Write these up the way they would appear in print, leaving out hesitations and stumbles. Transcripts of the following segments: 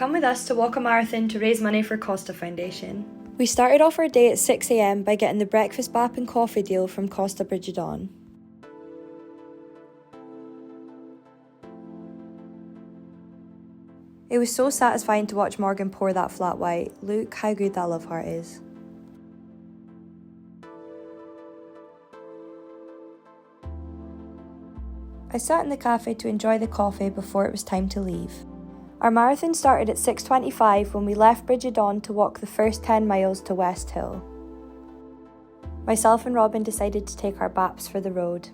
Come with us to walk a marathon to raise money for Costa Foundation. We started off our day at 6 a.m. by getting the breakfast bap and coffee deal from Costathon. It was so satisfying to watch Morgan pour that flat white. Look how good that love heart is. I sat in the cafe to enjoy the coffee before it was time to leave. Our marathon started at 6:25 when we left Bridget to walk the first 10 miles to West Hill. Myself and Robin decided to take our baps for the road.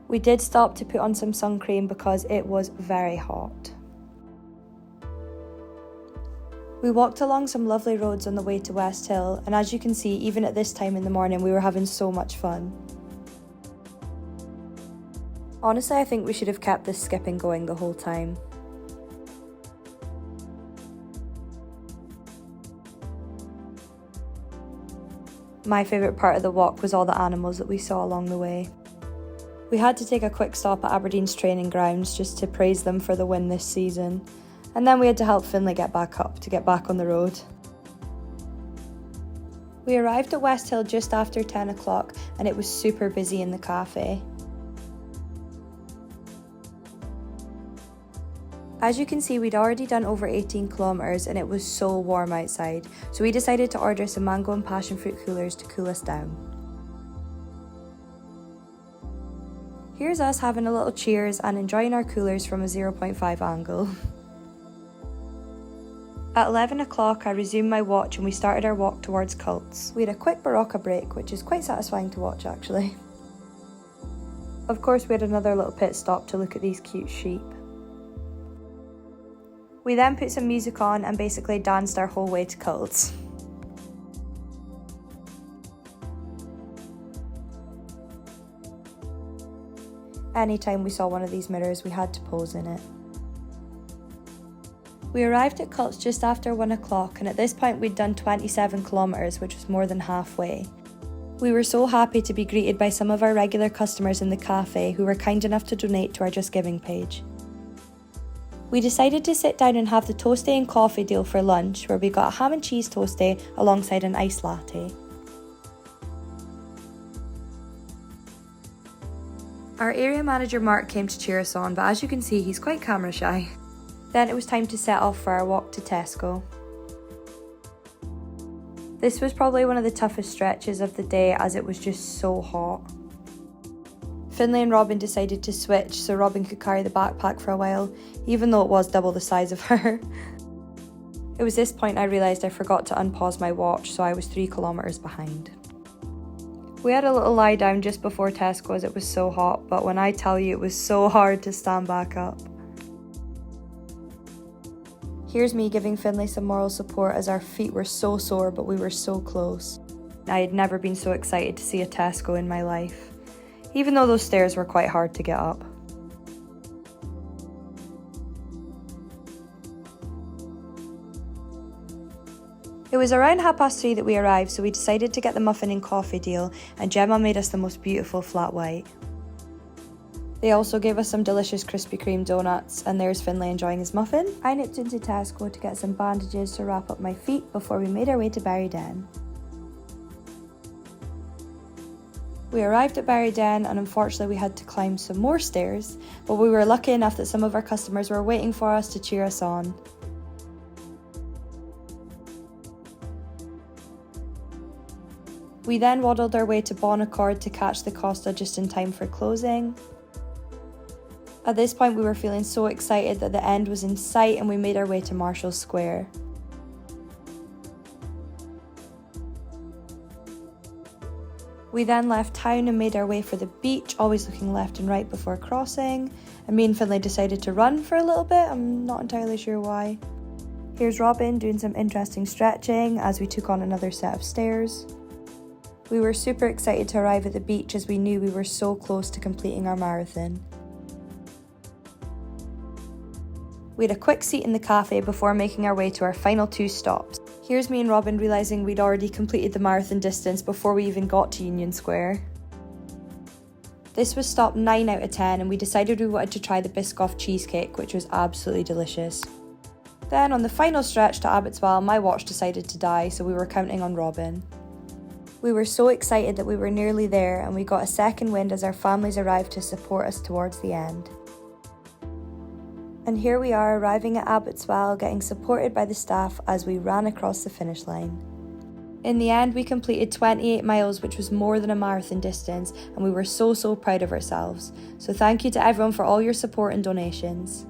We did stop to put on some sun cream because it was very hot. We walked along some lovely roads on the way to West Hill, and as you can see, even at this time in the morning, we were having so much fun. Honestly, I think we should have kept this skipping going the whole time. My favourite part of the walk was all the animals that we saw along the way. We had to take a quick stop at Aberdeen's training grounds just to praise them for the win this season, and then we had to help Finlay get back up to get back on the road. We arrived at West Hill just after 10 o'clock and it was super busy in the cafe. As you can see, we'd already done over 18 kilometres and it was so warm outside, so we decided to order some mango and passion fruit coolers to cool us down. Here's us having a little cheers and enjoying our coolers from a 0.5 angle. At 11 o'clock I resumed my watch and we started our walk towards Cults. We had a quick Barocca break, which is quite satisfying to watch actually. Of course we had another little pit stop to look at these cute sheep. We then put some music on and basically danced our whole way to Cults. Anytime we saw one of these mirrors, we had to pose in it. We arrived at Cults just after 1 o'clock and at this point we'd done 27 kilometres, which was more than halfway. We were so happy to be greeted by some of our regular customers in the cafe who were kind enough to donate to our Just Giving page. We decided to sit down and have the toastie and coffee deal for lunch, where we got a ham and cheese toastie alongside an iced latte. Our area manager Mark came to cheer us on, but as you can see he's quite camera shy. Then it was time to set off for our walk to Tesco. This was probably one of the toughest stretches of the day as it was just so hot. Finlay and Robin decided to switch so Robin could carry the backpack for a while, even though it was double the size of her. It was this point I realised I forgot to unpause my watch, so I was 3 kilometres behind. We had a little lie down just before Tesco as it was so hot, but when I tell you it was so hard to stand back up. Here's me giving Finlay some moral support as our feet were so sore but we were so close. I had never been so excited to see a Tesco in my life, even though those stairs were quite hard to get up. It was around 3:30 that we arrived, so we decided to get the muffin and coffee deal, and Gemma made us the most beautiful flat white. They also gave us some delicious Krispy Kreme donuts, and there's Finlay enjoying his muffin. I nipped into Tesco to get some bandages to wrap up my feet before we made our way to Barryden. We arrived at Barryden and unfortunately we had to climb some more stairs, but we were lucky enough that some of our customers were waiting for us to cheer us on. We then waddled our way to Bon Accord to catch the Costa just in time for closing. At this point we were feeling so excited that the end was in sight and we made our way to Marshall Square. We then left town and made our way for the beach, always looking left and right before crossing, and me and Finlay decided to run for a little bit. I'm not entirely sure why. Here's Robin doing some interesting stretching as we took on another set of stairs. We were super excited to arrive at the beach as we knew we were so close to completing our marathon. We had a quick seat in the cafe before making our way to our final 2 stops. Here's me and Robin realising we'd already completed the marathon distance before we even got to Union Square. This was stop 9 out of 10 and we decided we wanted to try the Biscoff cheesecake, which was absolutely delicious. Then on the final stretch to Abbotswell, my watch decided to die, so we were counting on Robin. We were so excited that we were nearly there, and we got a second wind as our families arrived to support us towards the end. And here we are arriving at Abbotswell, getting supported by the staff as we ran across the finish line. In the end, we completed 28 miles, which was more than a marathon distance, and we were so proud of ourselves. So thank you to everyone for all your support and donations.